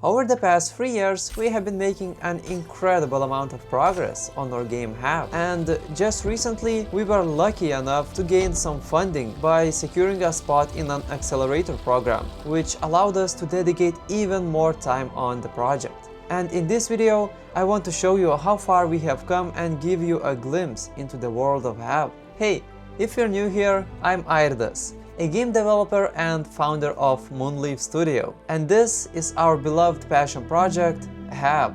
Over the past 3 years, we have been making an incredible amount of progress on our game Halve, and just recently we were lucky enough to gain some funding by securing a spot in an accelerator program, which allowed us to dedicate even more time on the project. And in this video, I want to show you how far we have come and give you a glimpse into the world of Halve. Hey, if you're new here, I'm Airdas, a game developer and founder of Moonleaf Studio, and this is our beloved passion project, Halve.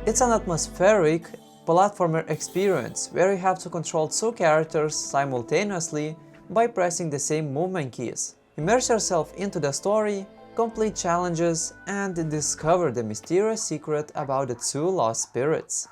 It's an atmospheric platformer experience where you have to control two characters simultaneously by pressing the same movement keys. Immerse yourself into the story, complete challenges, and discover the mysterious secret about the two lost spirits.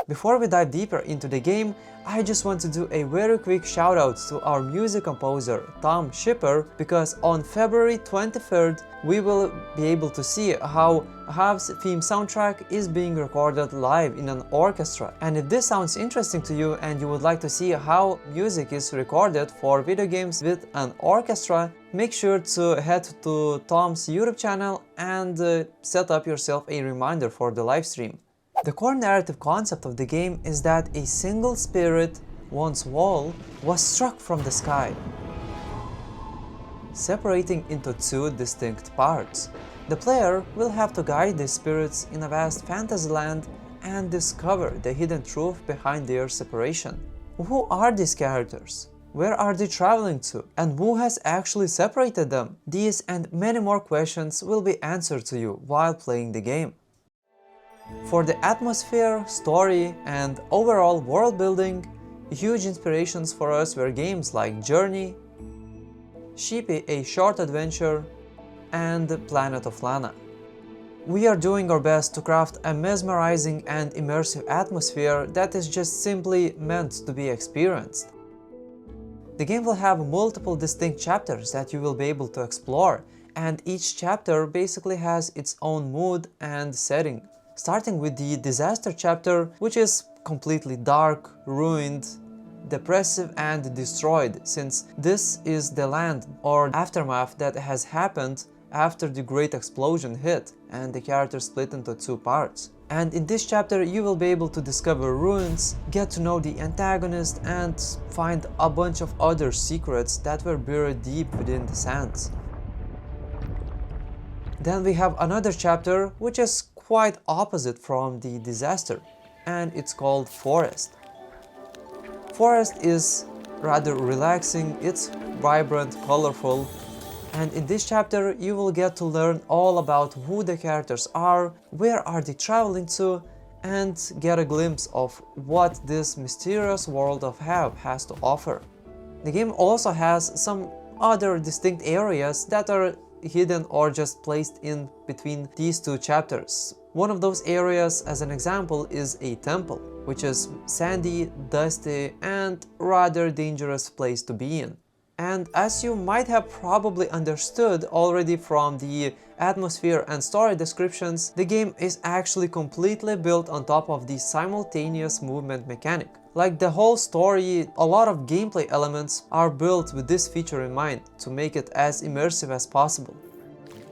Before we dive deeper into the game, I just want to do a very quick shout out to our music composer Tom Shipper, because on February 23rd we will be able to see how Halve's theme soundtrack is being recorded live in an orchestra. And if this sounds interesting to you and you would like to see how music is recorded for video games with an orchestra, make sure to head to Tom's YouTube channel and set up yourself a reminder for the live stream. The core narrative concept of the game is that a single spirit, once whole, was struck from the sky, separating into two distinct parts. The player will have to guide these spirits in a vast fantasy land and discover the hidden truth behind their separation. Who are these characters? Where are they traveling to? And who has actually separated them? These and many more questions will be answered to you while playing the game. For the atmosphere, story, and overall world building, huge inspirations for us were games like Journey, Sheepy: A Short Adventure, and Planet of Lana. We are doing our best to craft a mesmerizing and immersive atmosphere that is just simply meant to be experienced. The game will have multiple distinct chapters that you will be able to explore, and each chapter basically has its own mood and setting. Starting with the disaster chapter, which is completely dark, ruined, depressive and destroyed, since this is the land or aftermath that has happened after the great explosion hit and the characters split into two parts. And in this chapter you will be able to discover ruins, get to know the antagonist, and find a bunch of other secrets that were buried deep within the sands. Then we have another chapter which is quite opposite from the disaster, and it's called Forest. Forest is rather relaxing, it's vibrant, colorful, and in this chapter you will get to learn all about who the characters are, where are they traveling to, and get a glimpse of what this mysterious world of Halve has to offer. The game also has some other distinct areas that are hidden or just placed in between these two chapters. One of those areas, as an example, is a temple, which is sandy, dusty, and rather dangerous place to be in. And as you might have probably understood already from the atmosphere and story descriptions, the game is actually completely built on top of the simultaneous movement mechanic. Like the whole story, a lot of gameplay elements are built with this feature in mind to make it as immersive as possible.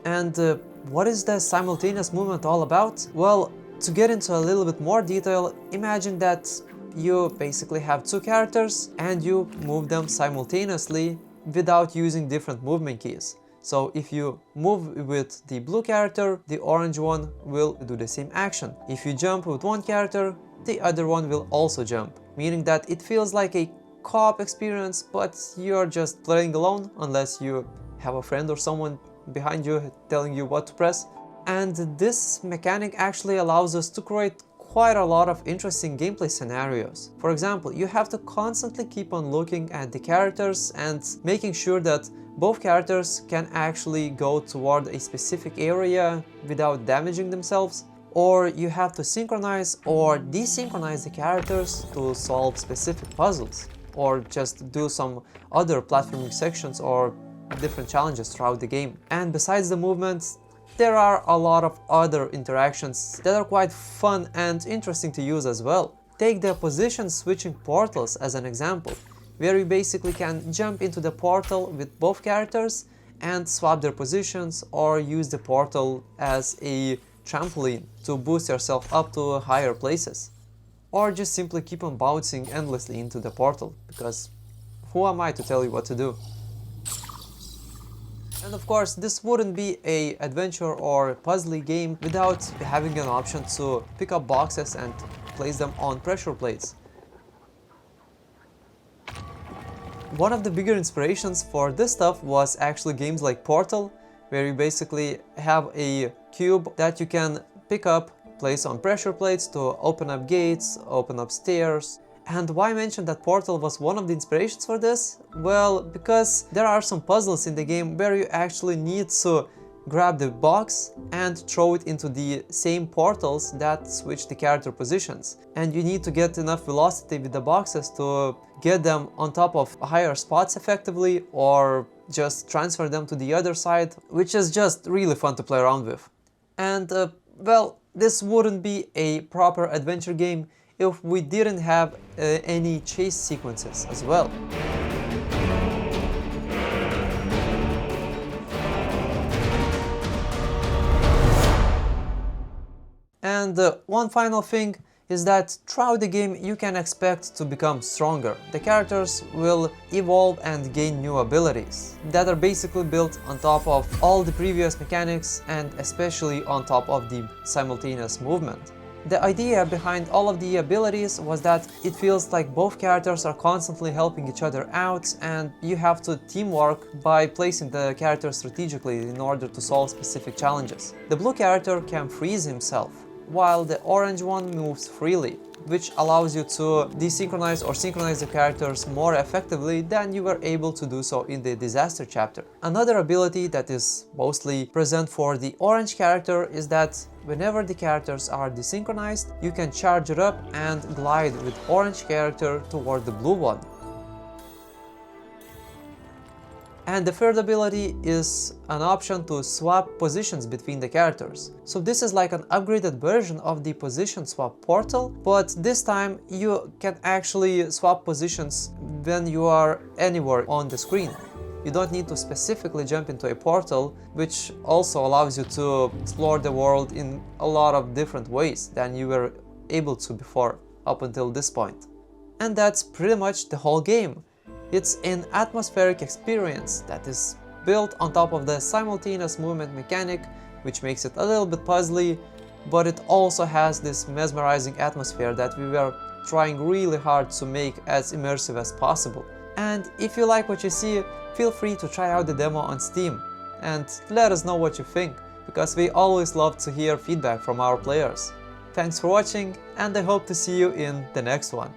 And what is the simultaneous movement all about? Well, to get into a little bit more detail, imagine that you basically have two characters and you move them simultaneously without using different movement keys. So if you move with the blue character, the orange one will do the same action. If you jump with one character, the other one will also jump, meaning that it feels like a co-op experience, but you're just playing alone unless you have a friend or someone behind you telling you what to press. And this mechanic actually allows us to create quite a lot of interesting gameplay scenarios. For example, you have to constantly keep on looking at the characters and making sure that both characters can actually go toward a specific area without damaging themselves, or you have to synchronize or desynchronize the characters to solve specific puzzles, or just do some other platforming sections or different challenges throughout the game. And besides the movements, there are a lot of other interactions that are quite fun and interesting to use as well. Take the position switching portals as an example. where you basically can jump into the portal with both characters and swap their positions, or use the portal as a trampoline to boost yourself up to higher places. Or just simply keep on bouncing endlessly into the portal, because who am I to tell you what to do? And of course, this wouldn't be an adventure or puzzly game without having an option to pick up boxes and place them on pressure plates. One of the bigger inspirations for this stuff was actually games like Portal, where you basically have a cube that you can pick up, place on pressure plates to open up gates, open up stairs. And why I mentioned that Portal was one of the inspirations for this? Well, because there are some puzzles in the game where you actually need to grab the box and throw it into the same portals that switch the character positions. And you need to get enough velocity with the boxes to get them on top of higher spots effectively, or just transfer them to the other side, which is just really fun to play around with. And well, this wouldn't be a proper adventure game if we didn't have any chase sequences as well. And one final thing is that throughout the game you can expect to become stronger. The characters will evolve and gain new abilities that are basically built on top of all the previous mechanics, and especially on top of the simultaneous movement. The idea behind all of the abilities was that it feels like both characters are constantly helping each other out, and you have to teamwork by placing the characters strategically in order to solve specific challenges. The blue character can freeze himself, while the orange one moves freely, which allows you to desynchronize or synchronize the characters more effectively than you were able to do so in the disaster chapter. Another ability that is mostly present for the orange character is that whenever the characters are desynchronized, you can charge it up and glide with orange character toward the blue one. And the third ability is an option to swap positions between the characters. So this is like an upgraded version of the position swap portal, but this time you can actually swap positions when you are anywhere on the screen. You don't need to specifically jump into a portal, which also allows you to explore the world in a lot of different ways than you were able to before, up until this point. And that's pretty much the whole game. It's an atmospheric experience that is built on top of the simultaneous movement mechanic, which makes it a little bit puzzly, but it also has this mesmerizing atmosphere that we were trying really hard to make as immersive as possible. And if you like what you see, feel free to try out the demo on Steam and let us know what you think, because we always love to hear feedback from our players. Thanks for watching, and I hope to see you in the next one.